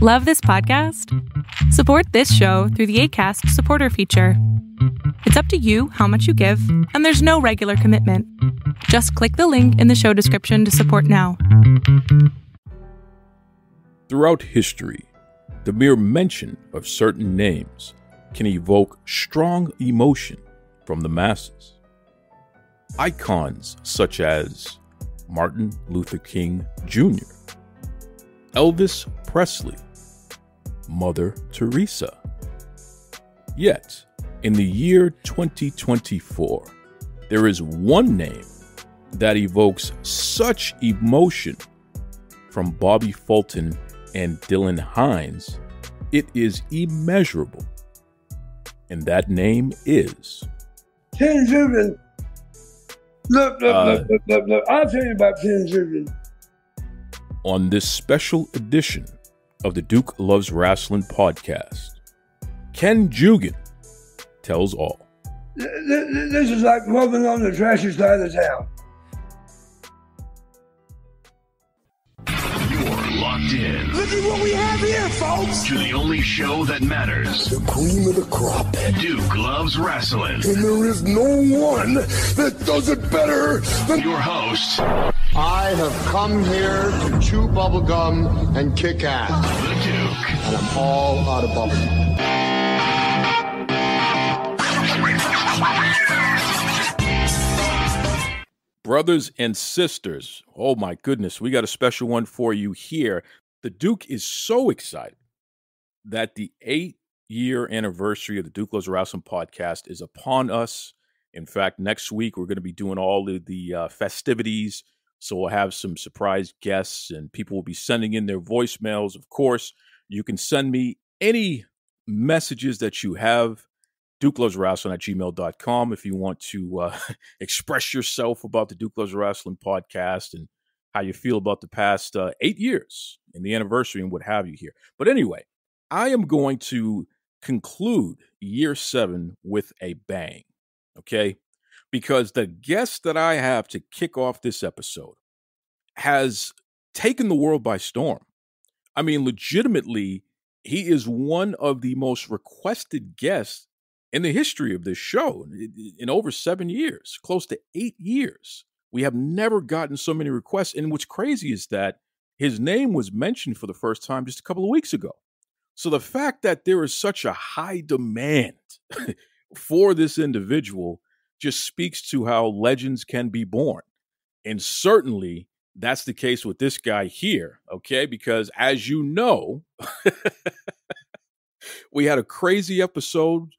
Love this podcast? Support this show through the Acast supporter feature. It's up to you how much you give, and there's no regular commitment. Just click the link in the show description to support now. Throughout history, the mere mention of certain names can evoke strong emotion from the masses. Icons such as Martin Luther King Jr., Elvis Presley, Mother Teresa. Yet, in the year 2024, there is one name that evokes such emotion from Bobby Fulton and Dillon Hines, it is immeasurable. And that name is Ken Jugan. Look. I'll tell you about Ken Jugan. On this special edition of the Duke Loves Rasslin podcast, Ken Jugan tells all. This is like walking on the trashy side of town. You're locked in. Look at what we have here, folks. To the only show that matters. The cream of the crop. Duke Loves Rasslin. And there is no one that does it better than your host. I have come here to chew bubblegum and kick ass. The Duke. And I'm all out of bubblegum. Brothers and sisters, oh my goodness, we got a special one for you here. The Duke is so excited that the 8-year anniversary of the Duke Loves Rasslin podcast is upon us. In fact, next week we're going to be doing all of the festivities. So we'll have some surprise guests and people will be sending in their voicemails. Of course, you can send me any messages that you have. DukeLovesWrestling@gmail.com if you want to express yourself about the Duke Loves Rasslin podcast and how you feel about the past 8 years and the anniversary and what have you here. But anyway, I am going to conclude year 7 with a bang, okay? Because the guest that I have to kick off this episode has taken the world by storm. I mean, legitimately, he is one of the most requested guests in the history of this show in over 7 years, close to 8 years. We have never gotten so many requests. And what's crazy is that his name was mentioned for the first time just a couple of weeks ago. So the fact that there is such a high demand for this individual just speaks to how legends can be born. And certainly that's the case with this guy here, okay? Because as you know, we had a crazy episode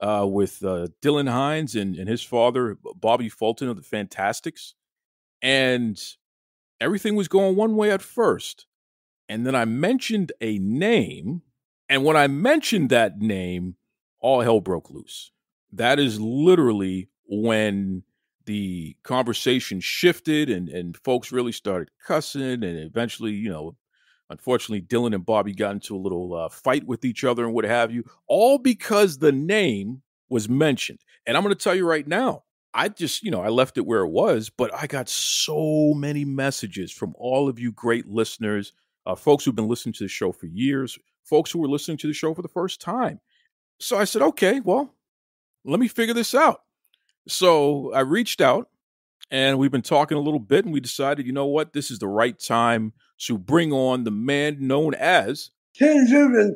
with Dillon Hines and his father, Bobby Fulton of the Fantastics. And everything was going one way at first. And then I mentioned a name. And when I mentioned that name, all hell broke loose. That is literally when the conversation shifted and folks really started cussing. And eventually, you know, unfortunately, Dillon and Bobby got into a little fight with each other and what have you, all because the name was mentioned. And I'm going to tell you right now, I just, I left it where it was, but I got so many messages from all of you great listeners, folks who've been listening to the show for years, folks who were listening to the show for the first time. So I said, okay, well, let me figure this out. So I reached out and we've been talking a little bit and we decided, you know what, this is the right time to bring on the man known as Ken Jugan.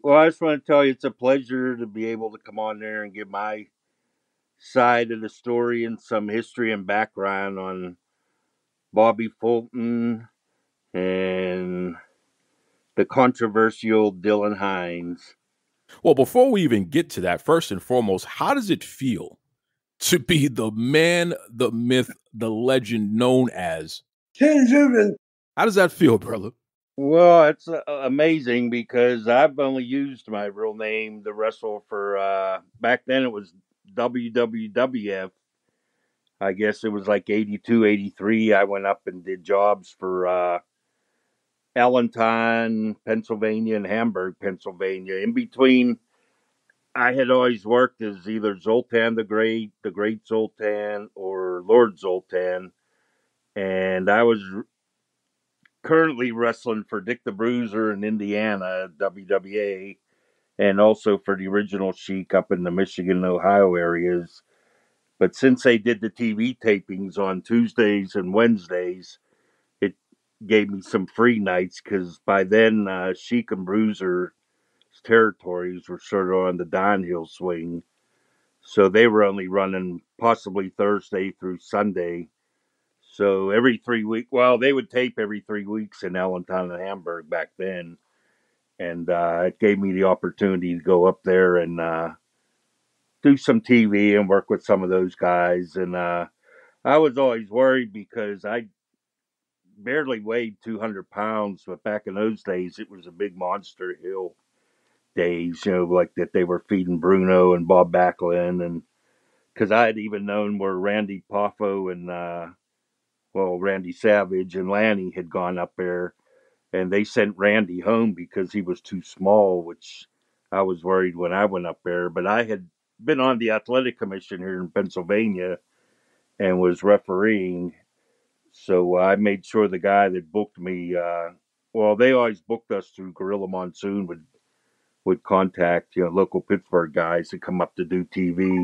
Well, I just want to tell you it's a pleasure to be able to come on there and give my side of the story and some history and background on Bobby Fulton and the controversial Dillon Hines. Well, before we even get to that, first and foremost, how does it feel to be the man, the myth, the legend known as Ken Jugan? How does that feel, brother? Well, it's amazing because I've only used my real name to wrestle for, back then it was WWWF. I guess it was like 82, 83. I went up and did jobs for Allentown, Pennsylvania, and Hamburg, Pennsylvania. In between I had always worked as either Zoltan the Great Zoltan, or Lord Zoltan, and I was currently wrestling for Dick the Bruiser in Indiana, WWA, and also for the original Sheik up in the Michigan and Ohio areas. But since they did the TV tapings on Tuesdays and Wednesdays, it gave me some free nights because by then Sheik and Bruiser territories were sort of on the downhill swing. So they were only running possibly Thursday through Sunday. So every 3 weeks, well, they would tape every 3 weeks in Allentown and Hamburg back then. And it gave me the opportunity to go up there and do some TV and work with some of those guys. And I was always worried because I barely weighed 200 pounds, but back in those days, it was a big Monster Hill days, like that they were feeding Bruno and Bob Backlund. And because I had even known where Randy Poffo and, Randy Savage and Lanny had gone up there, and they sent Randy home because he was too small, which I was worried when I went up there. But I had been on the athletic commission here in Pennsylvania and was refereeing. So I made sure the guy that booked me, they always booked us through Gorilla Monsoon, would contact, local Pittsburgh guys to come up to do TV.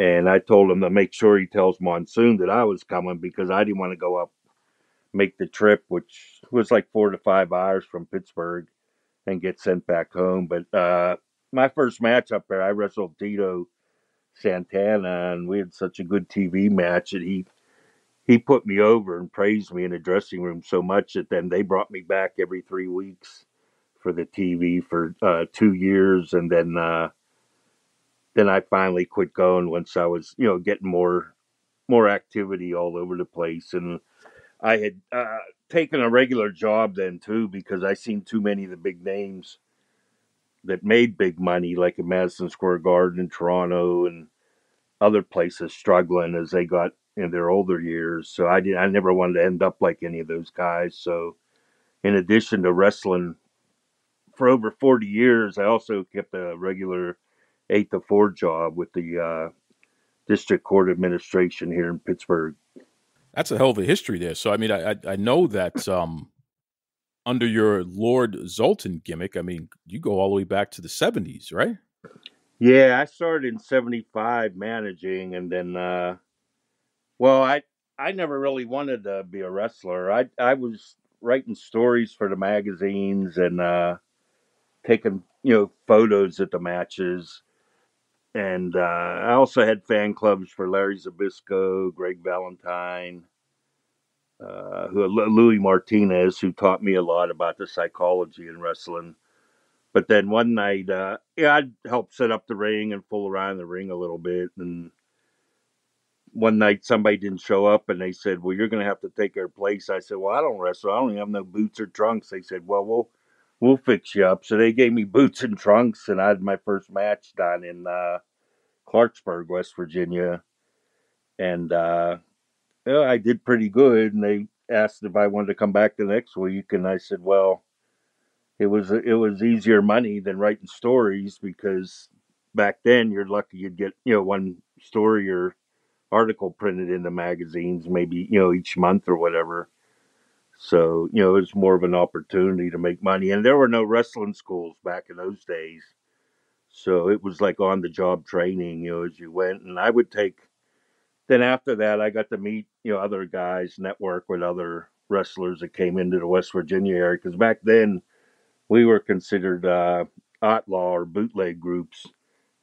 And I told him to make sure he tells Monsoon that I was coming because I didn't want to go up, make the trip, which was like 4 to 5 hours from Pittsburgh, and get sent back home. But my first match up there, I wrestled Tito Santana, and we had such a good TV match that he put me over and praised me in the dressing room so much that then they brought me back every 3 weeks for the TV for 2 years, and then I finally quit going once I was getting more activity all over the place, and I had taken a regular job then too because I seen too many of the big names that made big money, like in Madison Square Garden in Toronto and other places, struggling as they got in their older years. So I never wanted to end up like any of those guys. So in addition to wrestling for over 40 years, I also kept a regular 8 to 4 job with the district court administration here in Pittsburgh. That's a hell of a history there. So, I mean, I know that under your Lord Zoltan gimmick, I mean, you go all the way back to the 70s, right? Yeah, I started in 75 managing, and then, I never really wanted to be a wrestler. I was writing stories for the magazines and taking, photos at the matches. And I also had fan clubs for Larry Zbyszko, Greg Valentine, Louis Martinez, who taught me a lot about the psychology in wrestling. But then one night, I'd help set up the ring and fool around the ring a little bit. And one night somebody didn't show up and they said, well, you're going to have to take their place. I said, well, I don't wrestle. I don't even have no boots or trunks. They said, well, we'll fix you up. So they gave me boots and trunks, and I had my first match down in Clarksburg, West Virginia. And I did pretty good. And they asked if I wanted to come back the next week. And I said, well, it was easier money than writing stories because back then you're lucky you'd get, one story or article printed in the magazines, maybe, each month or whatever. So, it was more of an opportunity to make money. And there were no wrestling schools back in those days. So it was like on the job training, as you went. And I would then after that, I got to meet, other guys, network with other wrestlers that came into the West Virginia area. Because back then we were considered outlaw or bootleg groups.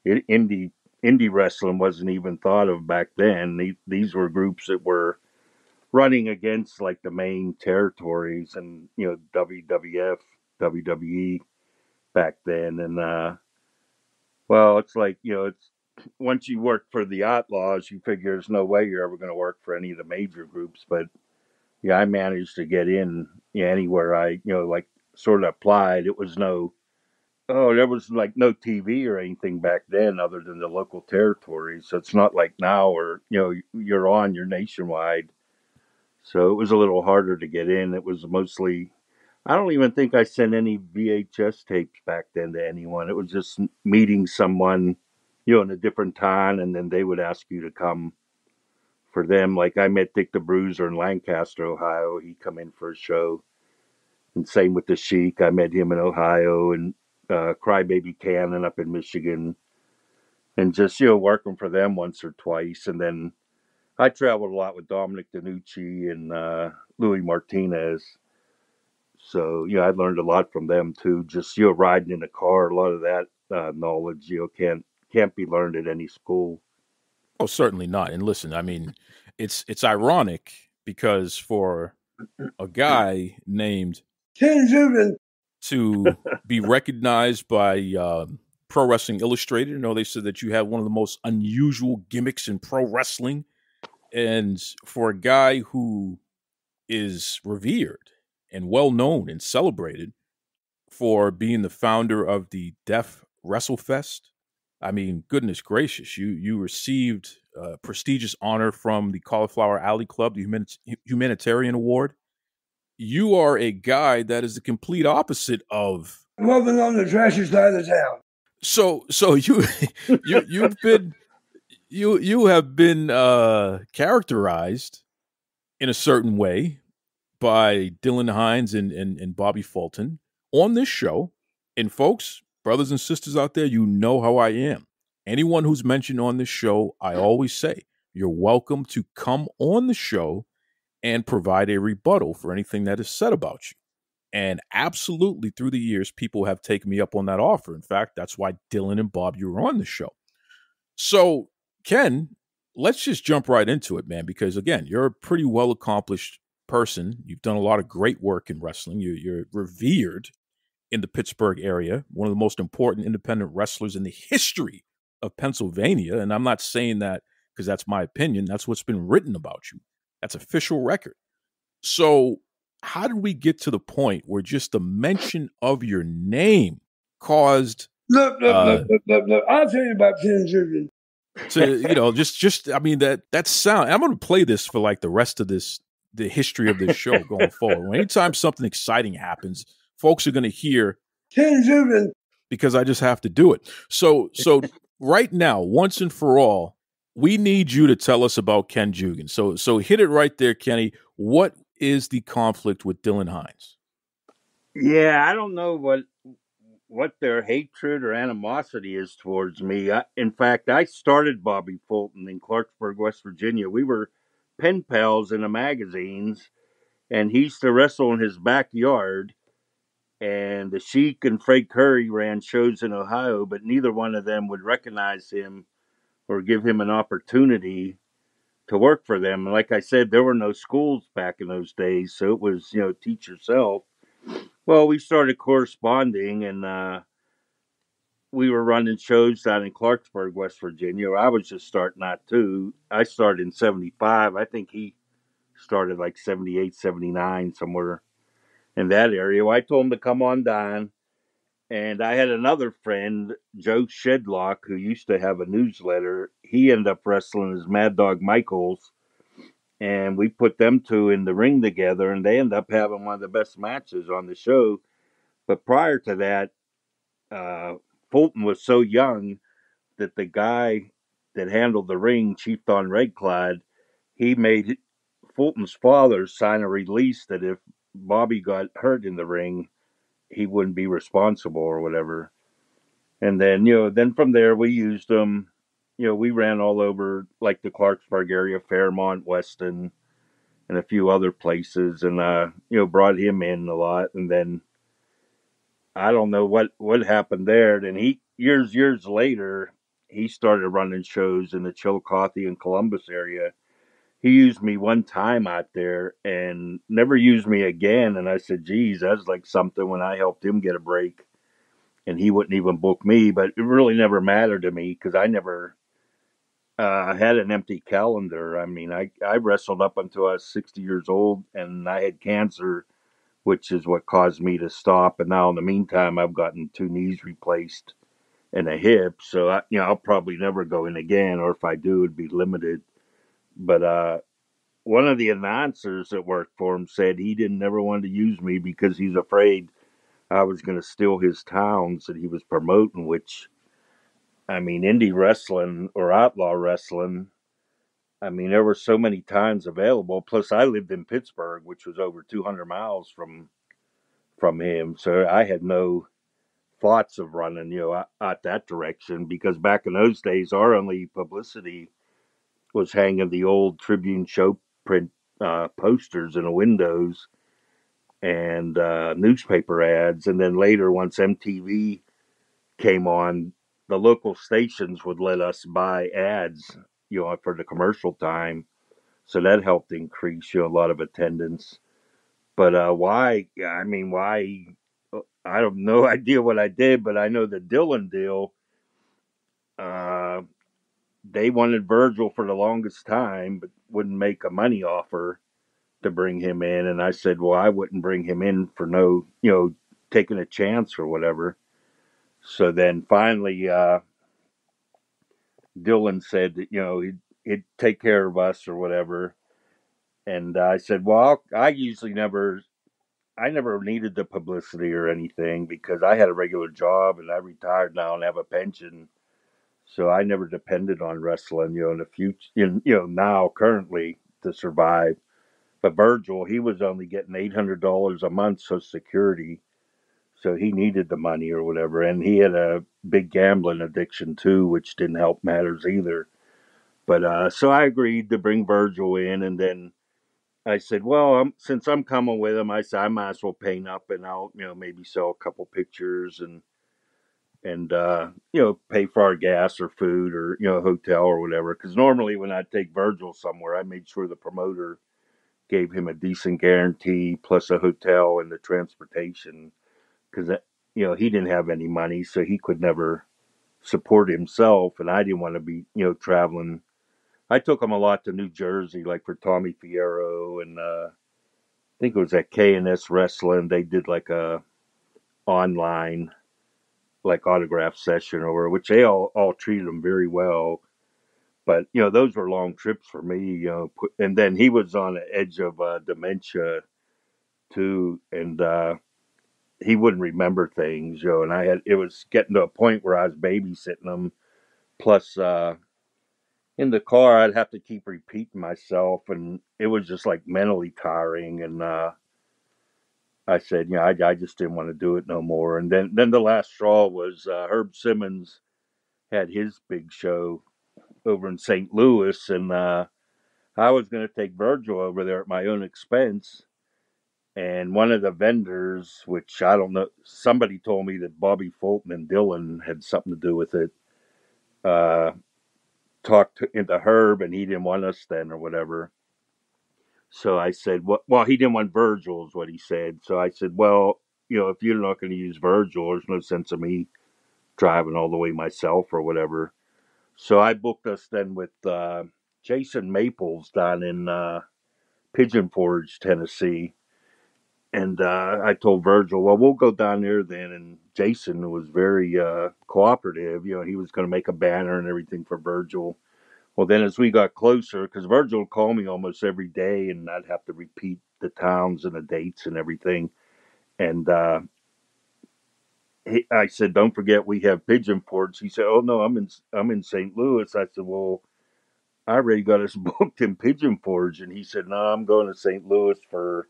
Indie wrestling wasn't even thought of back then. These were groups that were running against like the main territories and WWF, WWE back then. And it's like it's once you work for the Outlaws, you figure there's no way you're ever going to work for any of the major groups. But yeah, I managed to get in anywhere I like sort of applied. It was there was like no TV or anything back then other than the local territories. So it's not like now where, you're nationwide. So it was a little harder to get in. It was mostly I don't even think I sent any VHS tapes back then to anyone. It was just meeting someone, in a different town, and then they would ask you to come for them. Like I met Dick the Bruiser in Lancaster, Ohio. He come in for a show. And same with the Sheik. I met him in Ohio, and Crybaby Cannon up in Michigan. And just, working for them once or twice. And then I traveled a lot with Dominic DeNucci and Louis Martinez. So, I learned a lot from them too. Just, riding in a car, a lot of that knowledge, can't be learned at any school. Oh, certainly not. And listen, I mean, it's ironic because for a guy named Ken Jugan to be recognized by Pro Wrestling Illustrated, they said that you have one of the most unusual gimmicks in pro wrestling. And for a guy who is revered and well known and celebrated for being the founder of the Deaf WrestleFest, I mean, goodness gracious, you received a prestigious honor from the Cauliflower Alley Club, the Humanitarian Award. You are a guy that is the complete opposite of living on the trashy side of the town. So you have been characterized in a certain way by Dillon Hines and Bobby Fulton on this show. And folks, brothers and sisters out there, you know how I am. Anyone who's mentioned on this show, I always say, you're welcome to come on the show and provide a rebuttal for anything that is said about you. And absolutely, through the years, people have taken me up on that offer. In fact, that's why Dillon and Bob, you were on the show. So, Ken, let's just jump right into it, man, because, again, you're a pretty well-accomplished person. You've done a lot of great work in wrestling. You're revered in the Pittsburgh area, one of the most important independent wrestlers in the history of Pennsylvania. And I'm not saying that because that's my opinion. That's what's been written about you. That's official record. So how did we get to the point where just the mention of your name caused... Look. I'll tell you about Ken Jugan. So, just I mean, that sound... I'm going to play this for like the rest of the history of this show going forward. Anytime something exciting happens, folks are going to hear Ken Jugan, because I just have to do it. So right now, once and for all, we need you to tell us about Ken Jugan. So hit it right there, Kenny. What is the conflict with Dillon Hines? Yeah, I don't know what their hatred or animosity is towards me. In fact, I started Bobby Fulton in Clarksburg, West Virginia. We were pen pals in the magazines, and he used to wrestle in his backyard. And the Sheik and Fred Curry ran shows in Ohio, but neither one of them would recognize him or give him an opportunity to work for them. And like I said, there were no schools back in those days, so it was, teach yourself. Well, we started corresponding, and we were running shows down in Clarksburg, West Virginia. I was just starting out too. I started in 75. I think he started like 78, 79, somewhere in that area. Well, I told him to come on down. And I had another friend, Joe Shedlock, who used to have a newsletter. He ended up wrestling as Mad Dog Michaels. And we put them two in the ring together, and they ended up having one of the best matches on the show. But prior to that, Fulton was so young that the guy that handled the ring, Chief Don Redclad, he made Fulton's father sign a release that if Bobby got hurt in the ring, he wouldn't be responsible or whatever. And then, then from there we used them. We ran all over like the Clarksburg area, Fairmont, Weston, and a few other places, and brought him in a lot. And then I don't know what happened there. Then he years later he started running shows in the Chillicothe and Columbus area. He used me one time out there and never used me again. And I said, geez, that's like something when I helped him get a break and he wouldn't even book me. But it really never mattered to me because I never had an empty calendar. I mean, I wrestled up until I was 60 years old and I had cancer, which is what caused me to stop. And now in the meantime, I've gotten 2 knees replaced and a hip. So, I'll probably never go in again. Or if I do, it'd be limited. But, one of the announcers that worked for him said he didn't ever want to use me because he's afraid I was going to steal his towns that he was promoting, which, I mean, indie wrestling or outlaw wrestling, I mean, there were so many times available. Plus, I lived in Pittsburgh, which was over 200 miles from him. So I had no thoughts of running, out that direction because back in those days, our only publicity was hanging the old Tribune show print posters in the windows and newspaper ads. And then later, once MTV came on, the local stations would let us buy ads, for the commercial time. So that helped increase, a lot of attendance. But why? I mean, why? I have no idea what I did, but I know the Dillon deal. Uh, they wanted Virgil for the longest time, but wouldn't make a money offer to bring him in. And I said, well, I wouldn't bring him in for no, taking a chance or whatever. So then finally, Dillon said that, he'd take care of us or whatever. And I said, well, I never needed the publicity or anything because I had a regular job and I retired now and have a pension. So I never depended on wrestling, in the future, now currently to survive. But Virgil, he was only getting $800 a month Social Security, so he needed the money or whatever. And he had a big gambling addiction too, which didn't help matters either. But so I agreed to bring Virgil in, and then I said, well, since I'm coming with him, I said I might as well paint up, and I'll maybe sell a couple pictures and pay for our gas or food or hotel or whatever. Because normally when I take Virgil somewhere, I made sure the promoter gave him a decent guarantee plus a hotel and the transportation because he didn't have any money, so he could never support himself, and I didn't want to be traveling. I took him a lot to New Jersey, like for Tommy Fierro, and I think it was at K&S Wrestling. They did like a online like autograph session or which they all treated him very well. But those were long trips for me. And then he was on the edge of dementia too, and he wouldn't remember things. And it was getting to a point where I was babysitting him. Plus, in the car, I'd have to keep repeating myself, and it was just like mentally tiring. And I said, I just didn't want to do it no more. And then the last straw was Herb Simmons had his big show over in St. Louis, and I was going to take Virgil over there at my own expense. And one of the vendors, which I don't know, somebody told me that Bobby Fulton and Dillon had something to do with it, talked into Herb, and he didn't want us then or whatever. So I said, well, he didn't want Virgil is what he said. So I said, well, if you're not going to use Virgil, there's no sense of me driving all the way myself or whatever. So I booked us then with Jason Maples down in Pigeon Forge, Tennessee. And I told Virgil, well, we'll go down there then. And Jason was very cooperative. He was going to make a banner and everything for Virgil. Well, then as we got closer, because Virgil would call me almost every day, and I'd have to repeat the towns and the dates and everything. And I said, don't forget we have Pigeon Forge. He said, oh, no, I'm in St. Louis. I said, well, I already got us booked in Pigeon Forge. And he said, no, I'm going to St. Louis for,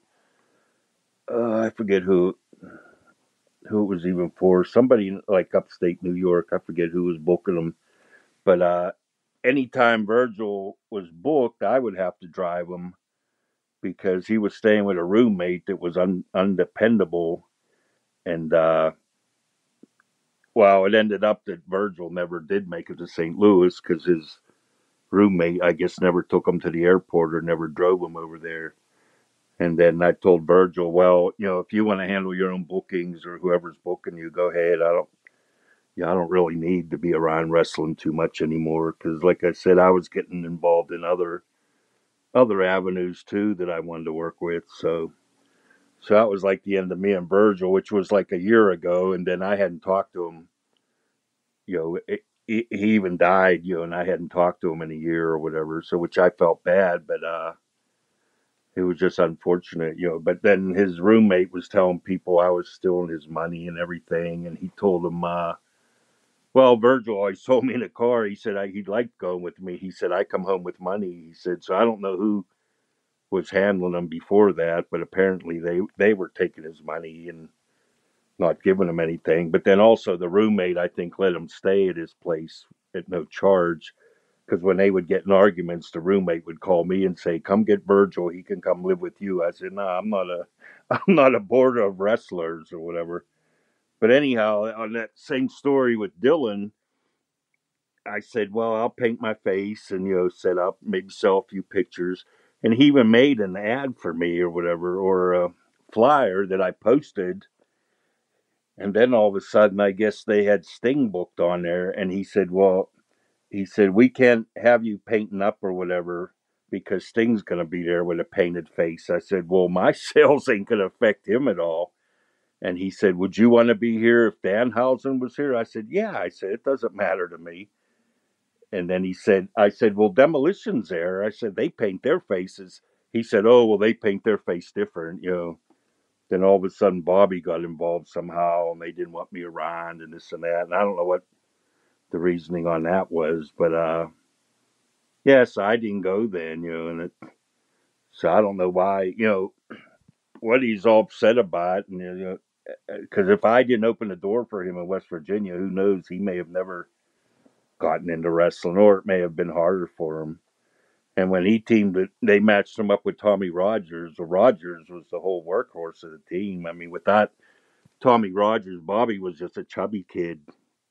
I forget who it was even for. Somebody like upstate New York. I forget who was booking them. But anytime Virgil was booked, I would have to drive him because he was staying with a roommate that was undependable. And, well, it ended up that Virgil never did make it to St. Louis because his roommate, I guess, never took him to the airport or never drove him over there. And then I told Virgil, well, if you want to handle your own bookings or whoever's booking you, go ahead. I don't really need to be around wrestling too much anymore because, like I said, I was getting involved in other avenues too that I wanted to work with. So that was like the end of me and Virgil, which was like a year ago. And then I hadn't talked to him. He even died, and I hadn't talked to him in a year or whatever. So which I felt bad, but it was just unfortunate, But then his roommate was telling people I was stealing his money and everything, and he told him, well, Virgil always told me in the car. He said he liked going with me. He said I come home with money. He said so. I don't know who was handling him before that, but apparently they were taking his money and not giving him anything. But then also the roommate, I think, let him stay at his place at no charge. Because when they would get in arguments, the roommate would call me and say, "Come get Virgil. He can come live with you." I said, "No, I'm not a board of wrestlers or whatever." But anyhow, on that same story with Dillon, I said, "Well, I'll paint my face and set up, maybe sell a few pictures." And he even made an ad for me or whatever, or a flyer that I posted. And then all of a sudden, I guess they had Sting booked on there, and he said, "Well." He said, "We can't have you painting up or whatever because Sting's going to be there with a painted face." I said, "Well, my sales ain't going to affect him at all." And he said, "Would you want to be here if Danhausen was here?" I said, "Yeah." I said, "It doesn't matter to me." And then I said, "Well, Demolition's there." I said, "They paint their faces." He said, "Oh, well, they paint their face different. Then all of a sudden, Bobby got involved somehow, and they didn't want me around and this and that. And I don't know what the reasoning on that was, but yes, I didn't go then, and so I don't know why, what he's all upset about, and because if I didn't open the door for him in West Virginia, who knows? He may have never gotten into wrestling, or it may have been harder for him. And when he teamed it, they matched him up with Tommy Rogers. Well, Rogers was the whole workhorse of the team. I mean, without Tommy Rogers, Bobby was just a chubby kid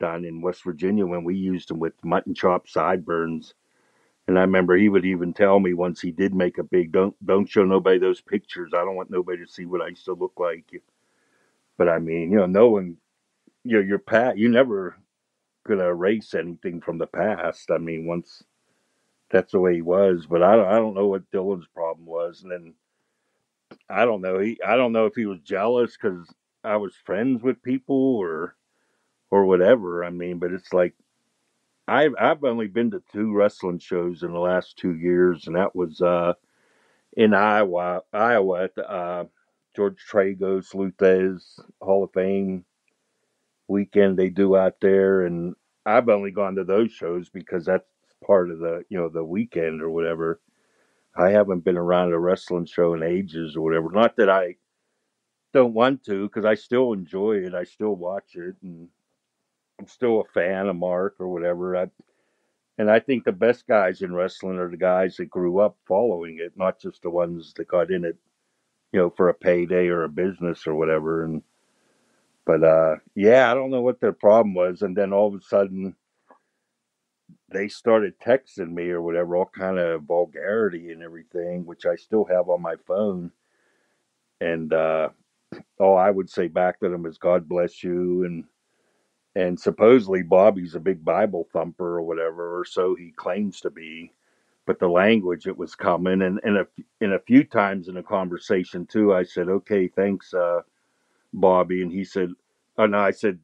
down in West Virginia when we used him with mutton chop sideburns. And I remember he would even tell me once he did make a big, don't show nobody those pictures. I don't want nobody to see what I used to look like. But I mean, no one, your past, you never gonna erase anything from the past. I mean, once that's the way he was. But I don't know what Dillon's problem was. And then I don't know. I don't know if he was jealous because I was friends with people or whatever. I mean, but it's like I've only been to 2 wrestling shows in the last 2 years, and that was in Iowa at the George Tragos Luthez Hall of Fame weekend they do out there, and I've only gone to those shows because that's part of the weekend or whatever. I haven't been around a wrestling show in ages or whatever. Not that I don't want to, because I still enjoy it. I still watch it, and I'm still a fan of Mark or whatever. And I think the best guys in wrestling are the guys that grew up following it, not just the ones that got in it, for a payday or a business or whatever. But yeah, I don't know what their problem was. And then all of a sudden they started texting me or whatever, all kind of vulgarity and everything, which I still have on my phone. And all I would say back to them is "God bless you." And supposedly Bobby's a big Bible thumper or whatever, or so he claims to be. But the language it was coming, and a few times in a conversation too, I said, "Okay, thanks, Bobby," and he said, "Oh no," I said,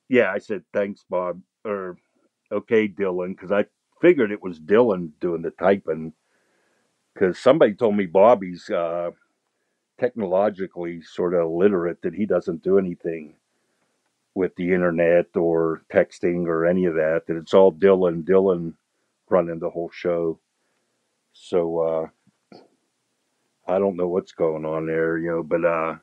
"Yeah," I said, "Thanks, Bob," or "Okay, Dillon," because I figured it was Dillon doing the typing, because somebody told me Bobby's technologically sort of illiterate, that he doesn't do anything with the internet or texting or any of that, that it's all Dillon running the whole show. So I don't know what's going on there, but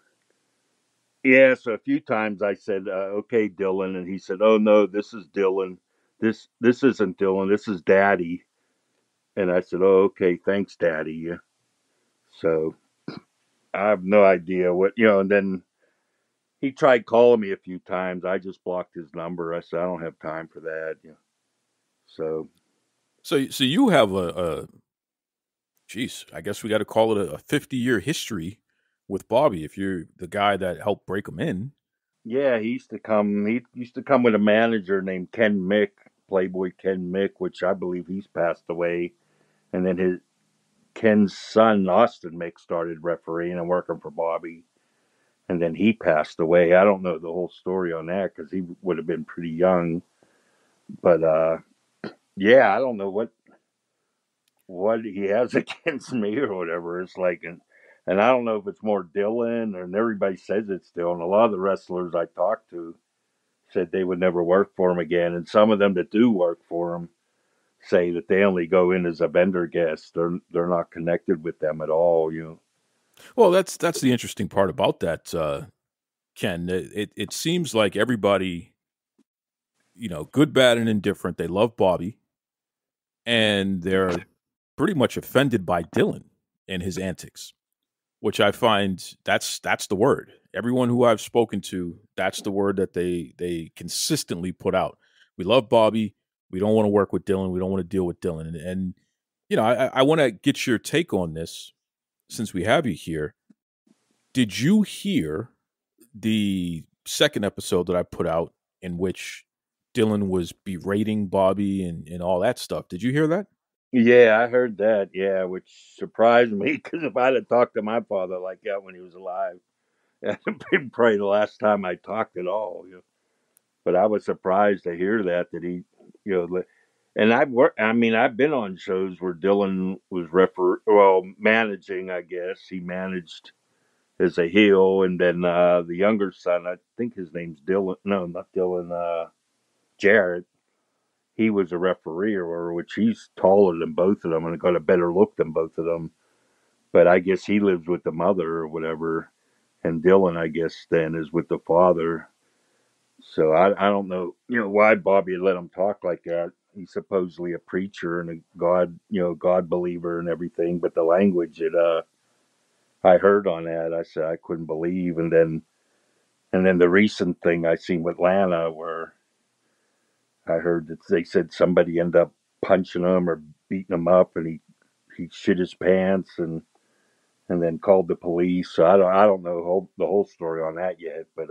yeah, so a few times I said, "Okay, Dillon," and he said, "Oh no, this is Dillon. This isn't Dillon. This is Daddy." And I said, "Oh, okay, thanks, Daddy." So I have no idea what. And then he tried calling me a few times. I just blocked his number. I said, "I don't have time for that." So So you have geez, I guess we got to call it a 50-year history with Bobby. If you're the guy that helped break him in. yeah, he used to come. He used to come with a manager named Ken Mick, Playboy Ken Mick, which I believe he's passed away. And then Ken's son, Austin Mick, started refereeing and working for Bobby. And then he passed away. I don't know the whole story on that because he would have been pretty young. But yeah, I don't know what he has against me or whatever. It's like, and I don't know if it's more Dillon, and everybody says it's Dillon. A lot of the wrestlers I talked to said they would never work for him again, and some of them that do work for him say that they only go in as a vendor guest. They're not connected with them at all. Well, that's the interesting part about that, Ken. It seems like everybody, good, bad, and indifferent, they love Bobby, and they're pretty much offended by Dillon and his antics, which I find that's the word. Everyone who I've spoken to, that's the word that they consistently put out. We love Bobby. We don't want to work with Dillon. We don't want to deal with Dillon. And I want to get your take on this since we have you here. Did you hear the second episode that I put out in which Dillon was berating Bobby and all that stuff? Did you hear that? Yeah, I heard that. Yeah, which surprised me because if I'd have talked to my father like that when he was alive, that'd have been probably the last time I talked at all. But I was surprised to hear that he, and I've worked. I mean, I've been on shows where Dillon was managing. I guess he managed as a heel, and then the younger son, I think his name's Dillon. No, not Dillon. Jarrett. He was a referee, or which he's taller than both of them and got a better look than both of them. But I guess he lives with the mother or whatever, and Dillon, I guess, then is with the father. So I don't know, why Bobby had let him talk like that. He's supposedly a preacher and a God believer and everything, but the language that I heard on that, I said I couldn't believe. And then the recent thing I seen with Lana, where I heard that they said somebody ended up punching him or beating him up, and he shit his pants and then called the police. So I don't know the whole story on that yet, but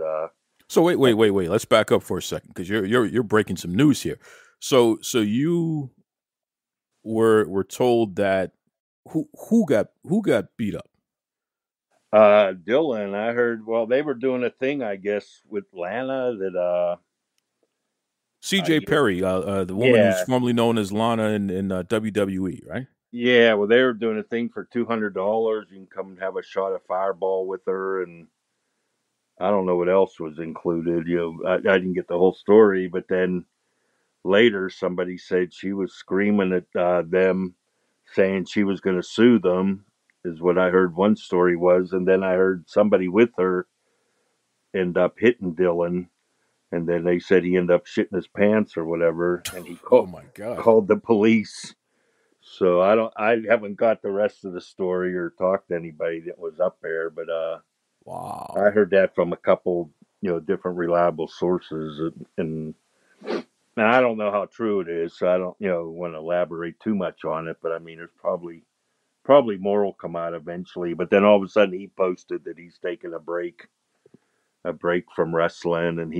So wait. Let's back up for a second because you're breaking some news here. So you were told that who got beat up? Dillon, I heard. Well, they were doing a thing, I guess, with Lana that C.J. Perry, the woman who's formerly known as Lana in WWE, right? Yeah, well, they were doing a thing for $200. You can come and have a shot of Fireball with her, and I don't know what else was included. I didn't get the whole story, but then later somebody said she was screaming at them, saying she was going to sue them, is what I heard one story was. And then I heard somebody with her end up hitting Dillon, and then they said he ended up shitting his pants or whatever, and he Oh my God. called the police. So I haven't got the rest of the story or talked to anybody that was up there, but wow, I heard that from a couple different reliable sources, and I don't know how true it is, so I don't want to elaborate too much on it. But I mean, there's probably more will come out eventually. But then all of a sudden he posted that he's taking a break from wrestling, and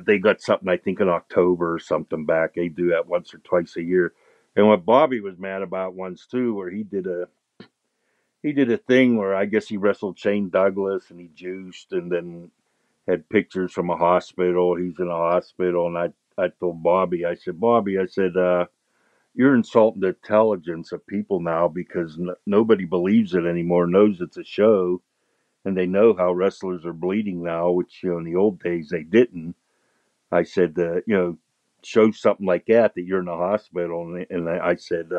they got something, I think, in October or something back. They do that once or twice a year. And what Bobby was mad about once too, where he did a thing where I guess he wrestled Shane Douglas and he juiced and then had pictures from a hospital. He's in a hospital, and I told Bobby, I said, you're insulting the intelligence of people now because nobody believes it anymore, knows it's a show, and they know how wrestlers are bleeding now, which in the old days they didn't. I said, show something like that you're in a hospital. And I said,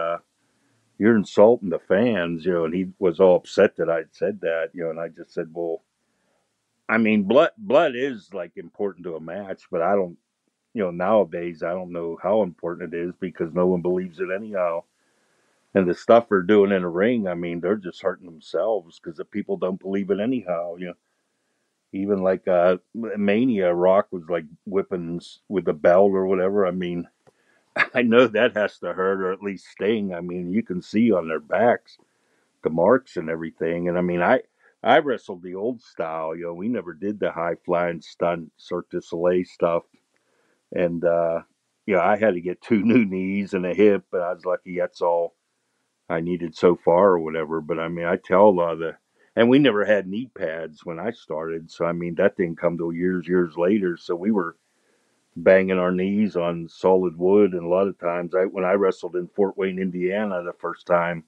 you're insulting the fans, and he was all upset that I'd said that, and I just said, well, I mean, blood is like important to a match, but I don't, nowadays, I don't know how important it is because no one believes it anyhow. And the stuff they're doing in the ring, I mean, they're just hurting themselves because the people don't believe it anyhow, Even like Mania, Rock was like whipping with a belt or whatever. I mean, I know that has to hurt or at least sting. I mean, you can see on their backs the marks and everything. And I mean, I wrestled the old style. We never did the high flying stunt Cirque du Soleil stuff. And I had to get 2 new knees and a hip, but I was lucky that's all I needed so far or whatever. But I mean, I tell a lot of and we never had knee pads when I started. So I mean, that didn't come till years later. So we were banging our knees on solid wood. And a lot of times, when I wrestled in Fort Wayne, Indiana, the first time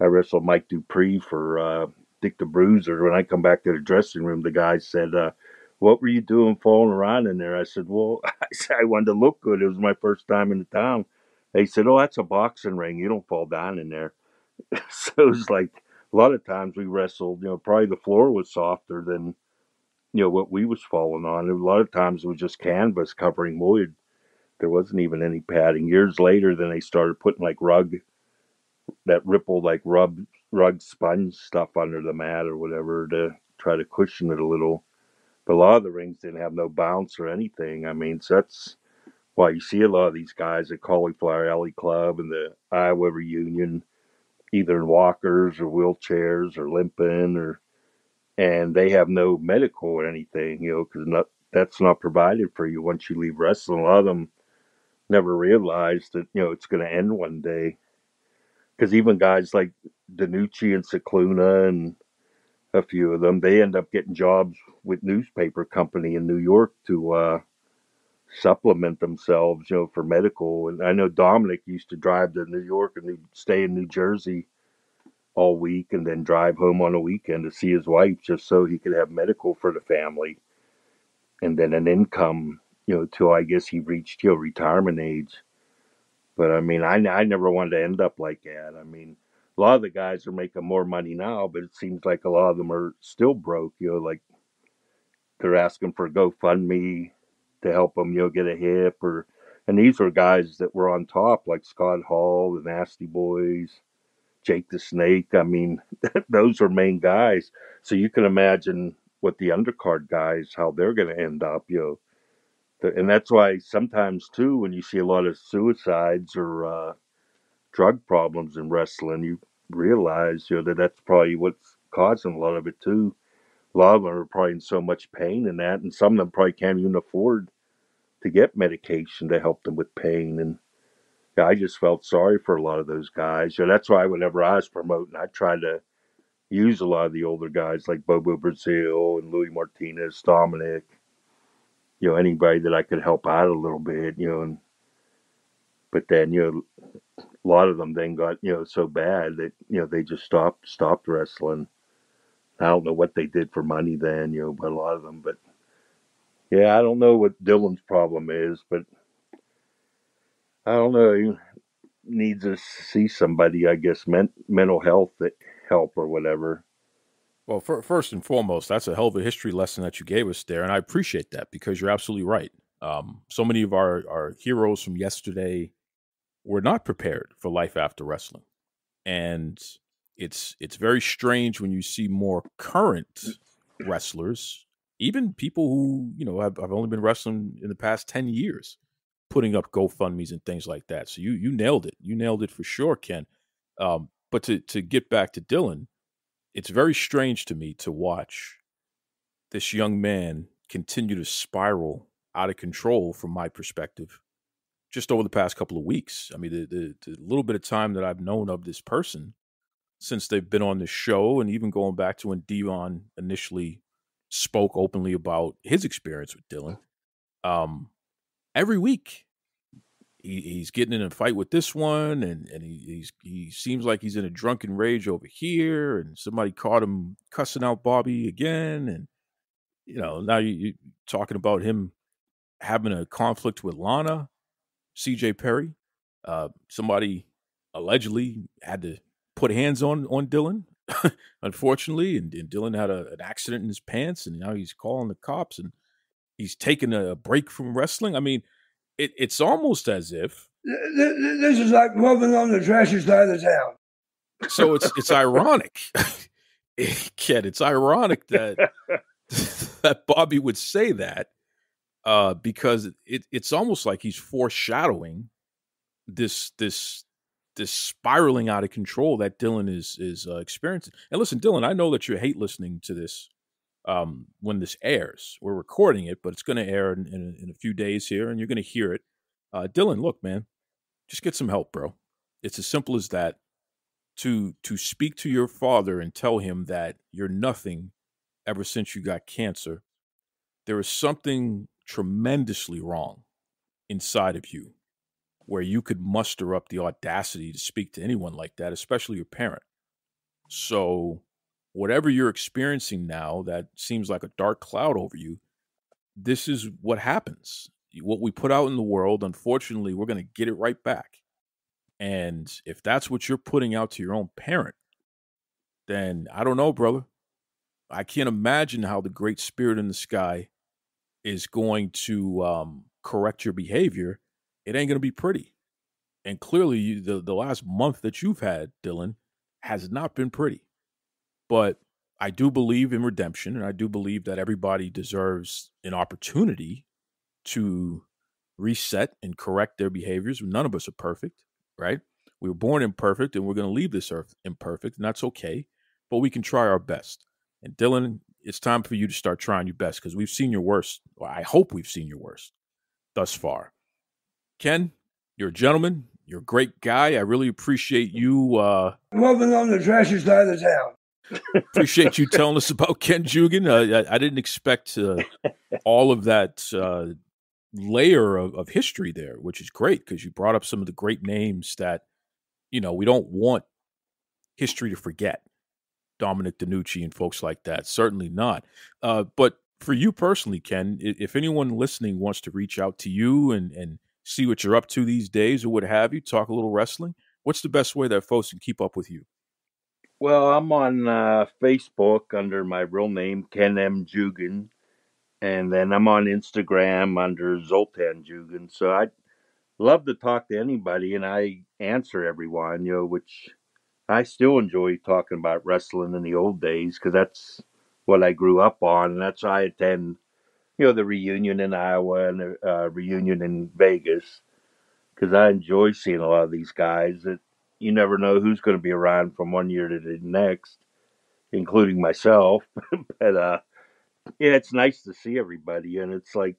I wrestled Mike Dupree for Dick the Bruiser, when I come back to the dressing room, the guy said, "What were you doing falling around in there?" I said, "Well," I wanted to look good. It was my first time in the town. They said, "Oh, that's a boxing ring. You don't fall down in there." So it was like a lot of times we wrestled, probably the floor was softer than, what we was falling on. And a lot of times it was just canvas covering wood. There wasn't even any padding. Years later, then they started putting like that ripple, like rug sponge stuff under the mat or whatever to try to cushion it a little. But a lot of the rings didn't have no bounce or anything. I mean, so that's why you see a lot of these guys at Cauliflower Alley Club and the Iowa Reunion, either in walkers or wheelchairs or limping, and they have no medical or anything, because that's not provided for you once you leave wrestling. A lot of them never realize that, it's going to end one day. Because even guys like Danucci and Cicluna and a few of them, they end up getting jobs with newspaper company in New York to supplement themselves, for medical. And I know Dominic used to drive to New York and stay in New Jersey all week and then drive home on a weekend to see his wife just so he could have medical for the family and then an income, till I guess he reached, retirement age. But I mean, I never wanted to end up like that. I mean, a lot of the guys are making more money now, but it seems like a lot of them are still broke, like they're asking for GoFundMe to help them, get a hip and these were guys that were on top, like Scott Hall, the Nasty Boys, Jake the Snake. I mean, those are main guys. So you can imagine what the undercard guys, how they're going to end up, And that's why sometimes, too, when you see a lot of suicides or drug problems in wrestling, you realize, that that's probably what's causing a lot of it, too. A lot of them are probably in so much pain in that, and some of them probably can't even afford to get medication to help them with pain. And I just felt sorry for a lot of those guys. That's why whenever I was promoting, I tried to use a lot of the older guys like Bobo Brazil and Louis Martinez, Dominic, anybody that I could help out a little bit, but then, a lot of them then got, so bad that, they just stopped wrestling. I don't know what they did for money then, but a lot of them, but yeah, I don't know what Dillon's problem is, but I don't know. He needs to see somebody, I guess, mental health help or whatever. Well, first and foremost, that's a hell of a history lesson that you gave us there, and I appreciate that because you're absolutely right. So many of our heroes from yesterday were not prepared for life after wrestling, and it's very strange when you see more current wrestlers, even people who have only been wrestling in the past 10 years, putting up GoFundMes and things like that. So you nailed it. You nailed it for sure, Ken. But to get back to Dillon, it's very strange to me to watch this young man continue to spiral out of control from my perspective just over the past couple of weeks. I mean, the little bit of time that I've known of this person since they've been on the show, and even going back to when Devon initially spoke openly about his experience with Dillon, every week he's getting in a fight with this one, and he seems like he's in a drunken rage over here, and somebody caught him cussing out Bobby again, and now you're talking about him having a conflict with Lana, CJ Perry. Somebody allegedly had to put hands on Dillon, unfortunately, and Dillon had an accident in his pants, and now he's calling the cops, and he's taking a break from wrestling. I mean, it's almost as if this is like moving on the trashy side of the town. So it's ironic, Ken. It's ironic that that Bobby would say that because it's almost like he's foreshadowing this spiraling out of control that Dillon is experiencing. And listen, Dillon, I know that you hate listening to this when this airs. We're recording it, but it's going to air in a few days here, and you're going to hear it. Dillon, look, man, just get some help, bro. It's as simple as that. To speak to your father and tell him that you're nothing ever since you got cancer, there is something tremendously wrong inside of you where you could muster up the audacity to speak to anyone like that, especially your parent. So whatever you're experiencing now that seems like a dark cloud over you, this is what happens. What we put out in the world, unfortunately, we're going to get it right back. And if that's what you're putting out to your own parent, then I don't know, brother. I can't imagine how the great spirit in the sky is going to correct your behavior. It ain't going to be pretty. And clearly, the last month that you've had, Dillon, has not been pretty. But I do believe in redemption, and I do believe that everybody deserves an opportunity to reset and correct their behaviors. None of us are perfect, right? We were born imperfect, and we're going to leave this earth imperfect, and that's okay. But we can try our best. And Dillon, it's time for you to start trying your best because we've seen your worst. Well, I hope we've seen your worst thus far. Ken, you're a gentleman. You're a great guy. I really appreciate you. Moving on the trashy side of town. Appreciate you telling us about Ken Jugan. I didn't expect all of that layer of history there, which is great because you brought up some of the great names that, we don't want history to forget. Dominic DiNucci and folks like that. Certainly not. But for you personally, Ken, if anyone listening wants to reach out to you and see what you're up to these days or what have you, talk a little wrestling, what's the best way that folks can keep up with you? Well, I'm on Facebook under my real name, Ken M. Jugan. And then I'm on Instagram under Zoltan Jugan. So I'd love to talk to anybody, and I answer everyone, which I still enjoy talking about wrestling in the old days because that's what I grew up on. And that's why I attend, the reunion in Iowa and the reunion in Vegas because I enjoy seeing a lot of these guys that you never know who's going to be around from one year to the next, including myself. But, yeah, it's nice to see everybody. And it's like,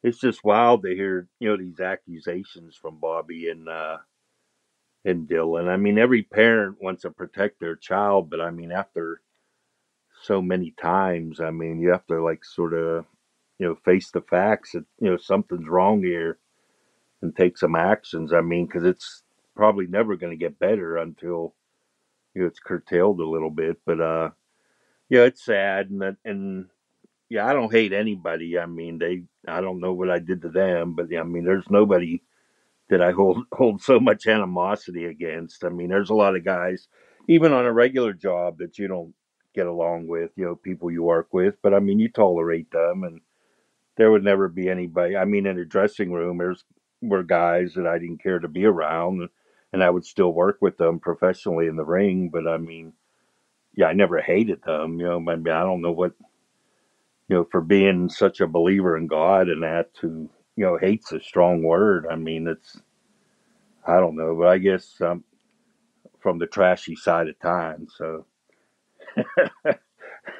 it's just wild to hear, these accusations from Bobby and Dillon. I mean, every parent wants to protect their child, but I mean, after so many times, I mean, you have to sort of, face the facts that, something's wrong here and take some actions. I mean, because it's probably never going to get better until, it's curtailed a little bit. But, yeah, it's sad. And yeah, I don't hate anybody. I mean, I don't know what I did to them, but I mean, there's nobody that I hold so much animosity against. I mean, there's a lot of guys, even on a regular job, that you don't get along with, people you work with. But I mean, you tolerate them, and there would never be anybody. I mean, in a dressing room, were guys that I didn't care to be around, and I would still work with them professionally in the ring. But I mean, yeah, I never hated them. I mean, I don't know what, for being such a believer in God and that to, hate's a strong word. I mean, I don't know, but I guess I'm from the trashy side of time, so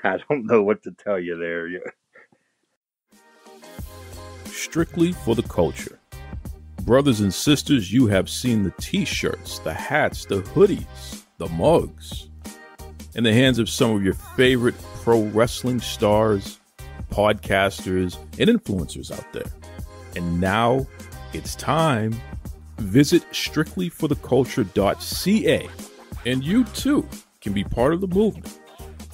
I don't know what to tell you there. Strictly for the culture. Brothers and sisters, you have seen the t-shirts, the hats, the hoodies, the mugs in the hands of some of your favorite pro wrestling stars, podcasters, and influencers out there. And now it's time. Visit strictlyfortheculture.ca and you too can be part of the movement.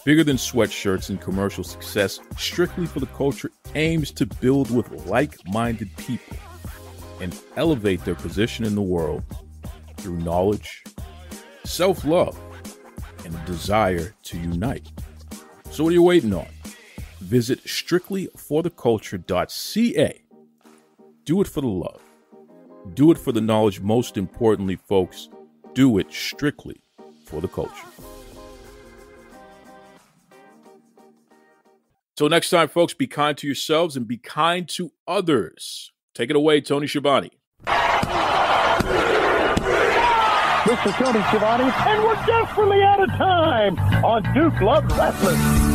Bigger than sweatshirts and commercial success, Strictly for the Culture aims to build with like-minded people and elevate their position in the world through knowledge, self-love, and a desire to unite. So what are you waiting on? Visit strictlyfortheculture.ca. Do it for the love. Do it for the knowledge. Most importantly, folks, do it strictly for the culture. Till next time, folks, be kind to yourselves and be kind to others. Take it away, Tony Schiavone. This is Tony Schiavone, and we're desperately out of time on Duke Loves Rasslin.